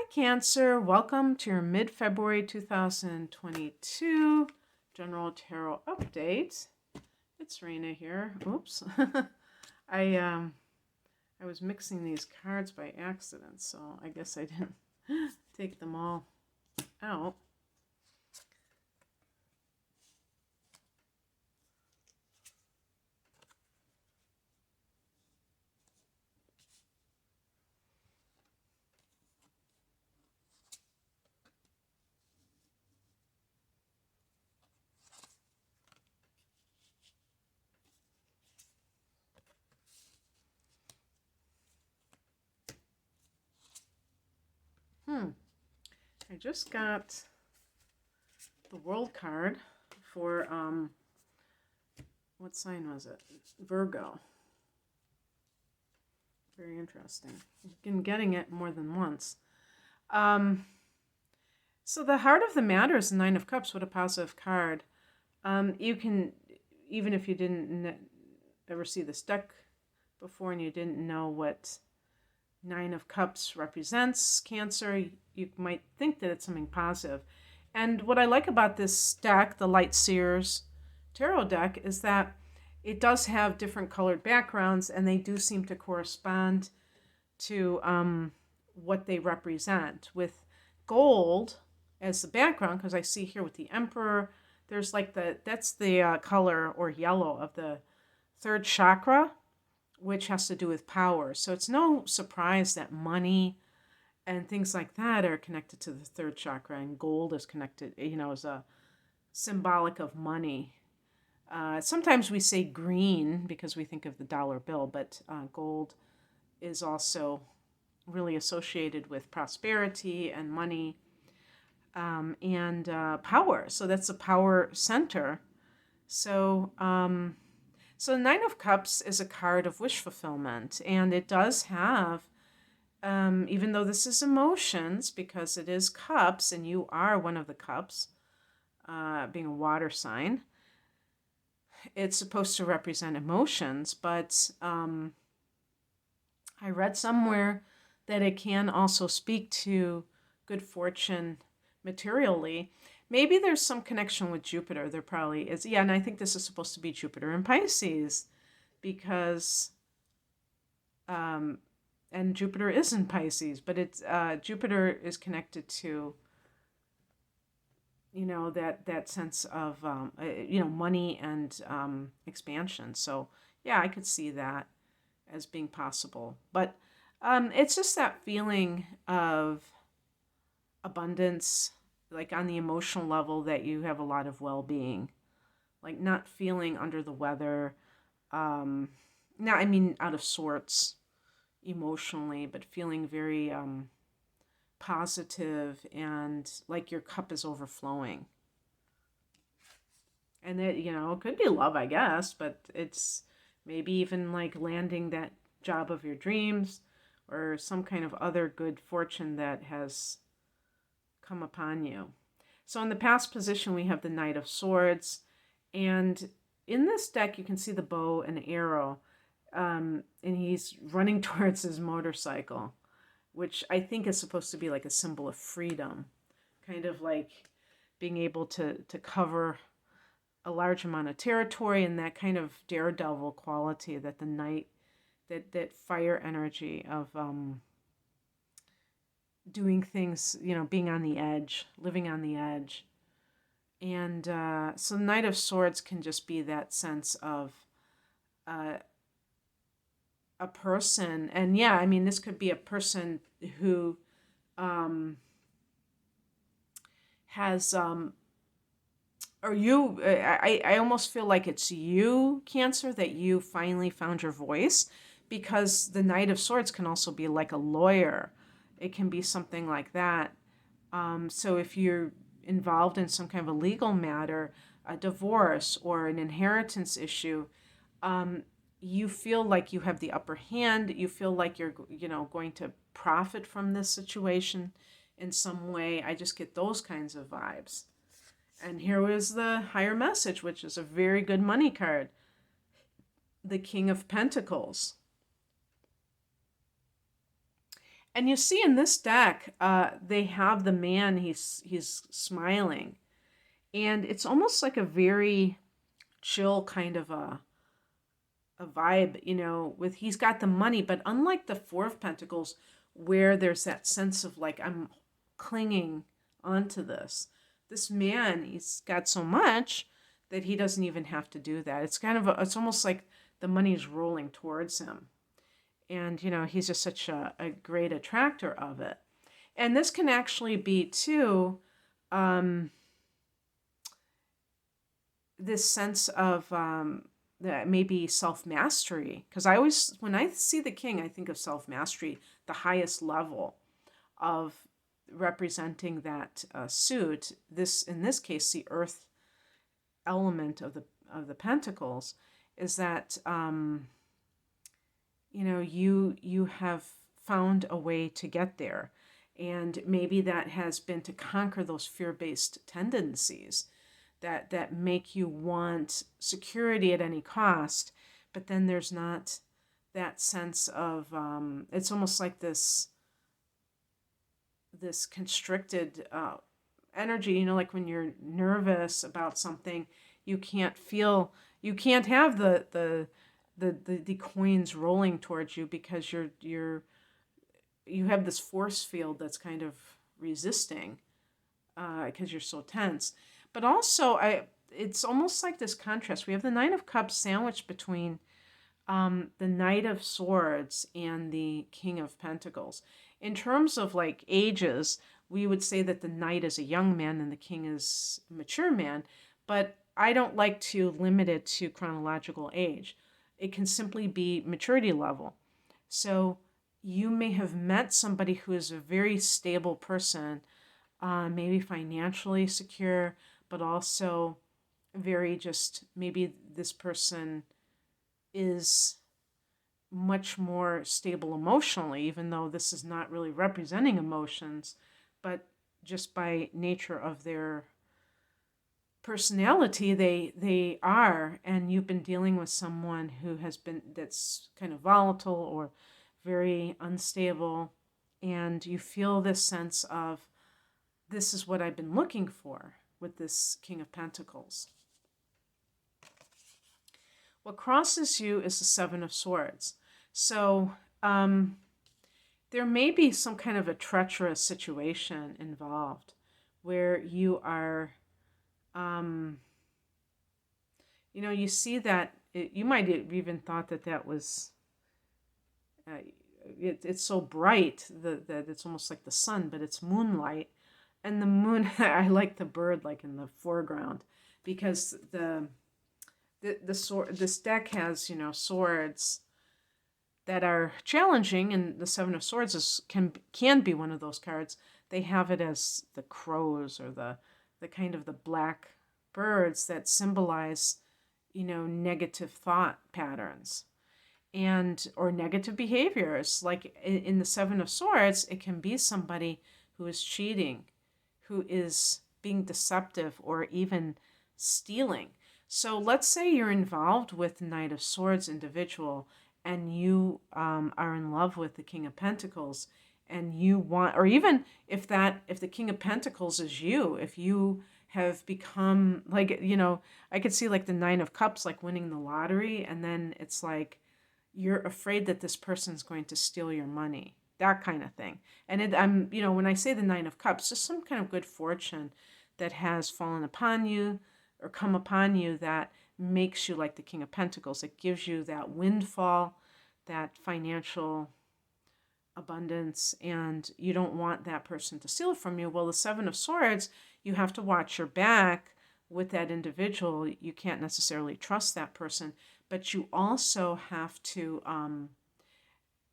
Hi Cancer, welcome to your mid-February 2022 General Tarot Update. It's Raina here. Oops. I was mixing these cards by accident, so I guess I didn't take them all out. I just got the World card for, what sign was it? Virgo. Very interesting. I've been getting it more than once. So the heart of the matter is the Nine of Cups. What a positive card. You can, even if you didn't ever see this deck before and you didn't know what Nine of Cups represents, Cancer, you might think that it's something positive. And what I like about this deck, the Light Seers Tarot deck, is that it does have different colored backgrounds and they do seem to correspond to what they represent. With gold as the background, because I see here with the Emperor, there's like that's the color or yellow of the third chakra, which has to do with power. So it's no surprise that money and things like that are connected to the third chakra, and gold is connected, as a symbolic of money. Sometimes we say green because we think of the dollar bill, but gold is also really associated with prosperity and money and power. So that's a power center. So the Nine of Cups is a card of wish fulfillment, and it does have, even though this is emotions, because it is cups, and you are one of the cups, being a water sign, it's supposed to represent emotions, but I read somewhere that it can also speak to good fortune materially. Maybe there's some connection with Jupiter. There probably is. Yeah, and I think this is supposed to be Jupiter in Pisces because, and Jupiter is in Pisces, but it's Jupiter is connected to, that sense of, money and expansion. So, yeah, I could see that as being possible. But it's just that feeling of abundance, like on the emotional level, that you have a lot of well-being, like not feeling under the weather, out of sorts emotionally, but feeling very positive and like your cup is overflowing. And it, it could be love, I guess, but it's maybe even like landing that job of your dreams or some kind of other good fortune that has come upon you. So in the past position, we have the Knight of Swords. And in this deck, you can see the bow and arrow. And he's running towards his motorcycle, which I think is supposed to be like a symbol of freedom. Kind of like being able to cover a large amount of territory, and that kind of daredevil quality that the knight, that fire energy of doing things, being on the edge, living on the edge. And so Knight of Swords can just be that sense of a person. And yeah, this could be a person who has, or you, I almost feel like it's you, Cancer, that you finally found your voice, because the Knight of Swords can also be like a lawyer. It can be something like that. So if you're involved in some kind of a legal matter, a divorce or an inheritance issue, you feel like you have the upper hand. You feel like you're, going to profit from this situation in some way. I just get those kinds of vibes. And here was the higher message, which is a very good money card. The King of Pentacles. And you see in this deck, they have the man, he's smiling. And it's almost like a very chill kind of a vibe, with he's got the money, but unlike the Four of Pentacles, where there's that sense of like, I'm clinging onto this man, he's got so much that he doesn't even have to do that. It's kind of it's almost like the money's rolling towards him. And, he's just such a great attractor of it. And this can actually be, too, this sense of that maybe self-mastery. Because when I see the king, I think of self-mastery, the highest level of representing that suit. In this case, the earth element of the pentacles is that you have found a way to get there, and maybe that has been to conquer those fear-based tendencies that make you want security at any cost. But then there's not that sense of it's almost like this constricted energy, like when you're nervous about something, you can't have the coins rolling towards you, because you have this force field that's kind of resisting, because you're so tense. But also, it's almost like this contrast. We have the Nine of Cups sandwiched between the Knight of Swords and the King of Pentacles. In terms of like ages, we would say that the Knight is a young man and the King is a mature man, but I don't like to limit it to chronological age. It can simply be maturity level. So you may have met somebody who is a very stable person, maybe financially secure, but also very just, maybe this person is much more stable emotionally, even though this is not really representing emotions, but just by nature of their personality, they are. And you've been dealing with someone that's kind of volatile or very unstable, and you feel this sense of, this is what I've been looking for with this King of Pentacles. What crosses you is the Seven of Swords. So there may be some kind of a treacherous situation involved where you are, you see that, you might have even thought that was, it's so bright that it's almost like the sun, but it's moonlight. And the moon, I like the bird like in the foreground, because this deck has, swords that are challenging, and the Seven of Swords can be one of those cards. They have it as the crows, or the kind of the black birds that symbolize, negative thought patterns or negative behaviors. Like in the Seven of Swords, it can be somebody who is cheating, who is being deceptive, or even stealing. So let's say you're involved with the Knight of Swords individual, and you are in love with the King of Pentacles, and you want, or even if the King of Pentacles is you, if you have become like, I could see like the Nine of Cups, like winning the lottery, and then it's like you're afraid that this person's going to steal your money, that kind of thing. And I'm, when I say the Nine of Cups, just some kind of good fortune that has fallen upon you or come upon you that makes you like the King of Pentacles. It gives you that windfall, that financial abundance, and you don't want that person to steal it from you. Well, the Seven of Swords, you have to watch your back with that individual. You can't necessarily trust that person, but you also have to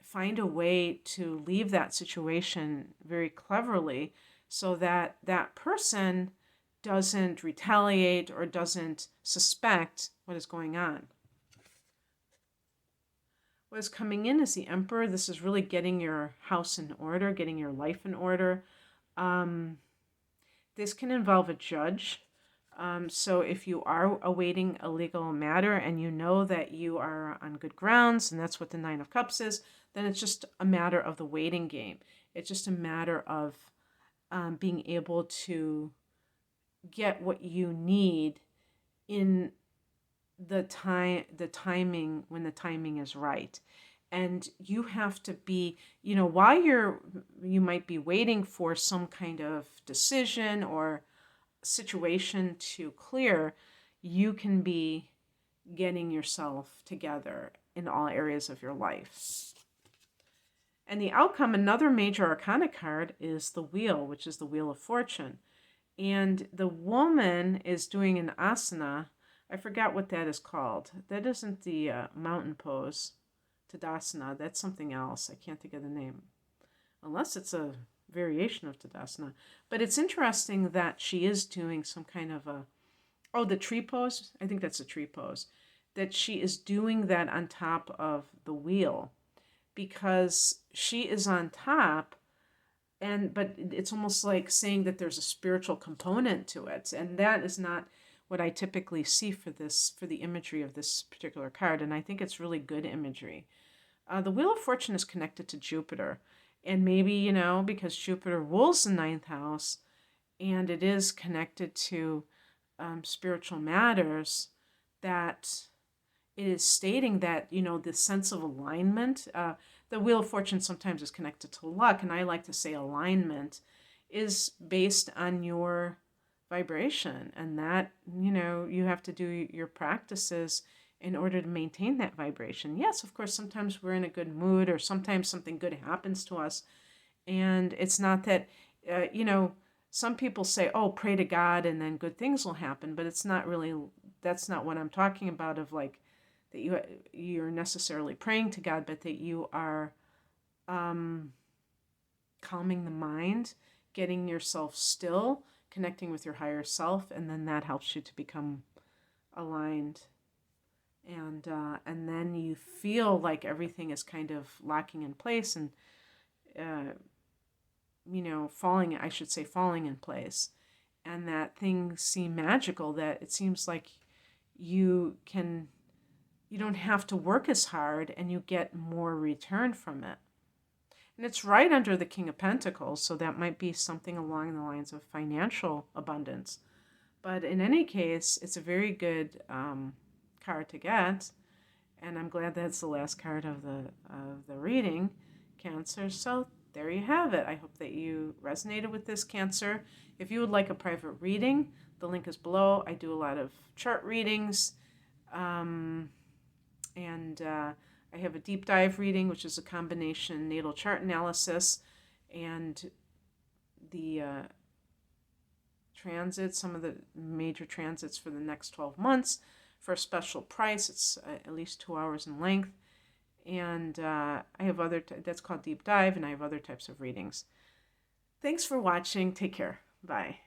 find a way to leave that situation very cleverly, so that that person doesn't retaliate or doesn't suspect what is going on. What is coming in is the Emperor. This is really getting your house in order, getting your life in order. This can involve a judge. So if you are awaiting a legal matter and you know that you are on good grounds, and that's what the Nine of Cups is, then it's just a matter of the waiting game. It's just a matter of being able to get what you need in the timing, when the timing is right. And you have to be, while you might be waiting for some kind of decision or situation to clear, you can be getting yourself together in all areas of your life. And the outcome, another major arcana card, is the Wheel, which is the Wheel of Fortune. And the woman is doing an asana. I forgot what that is called. That isn't the mountain pose, Tadasana. That's something else. I can't think of the name. Unless it's a variation of Tadasana. But it's interesting that she is doing some kind of the tree pose. I think that's a tree pose. That she is doing that on top of the wheel, because she is on top, but it's almost like saying that there's a spiritual component to it, and that is not what I typically see for the imagery of this particular card, and I think it's really good imagery. The Wheel of Fortune is connected to Jupiter, and maybe, because Jupiter rules the 9th house, and it is connected to spiritual matters, that it is stating that, the sense of alignment. The Wheel of Fortune sometimes is connected to luck, and I like to say alignment is based on your vibration, and that, you have to do your practices in order to maintain that vibration. Yes, of course, sometimes we're in a good mood, or sometimes something good happens to us, and it's not that, some people say, oh, pray to God and then good things will happen, but it's not really, that's not what I'm talking about, of like, that you're necessarily praying to God, but that you are calming the mind, getting yourself still, connecting with your higher self, and then that helps you to become aligned. And then you feel like everything is kind of locking in place and, falling in place. And that things seem magical, that it seems like you don't have to work as hard, and you get more return from it. And it's right under the King of Pentacles, so that might be something along the lines of financial abundance. But in any case, it's a very good card to get, and I'm glad that's the last card of the reading, Cancer. So there you have it. I hope that you resonated with this, Cancer. If you would like a private reading, the link is below. I do a lot of chart readings, and I have a deep dive reading, which is a combination natal chart analysis and the transits, some of the major transits for the next 12 months for a special price. It's at least 2 hours in length. And I have that's called deep dive, and I have other types of readings. Thanks for watching. Take care. Bye.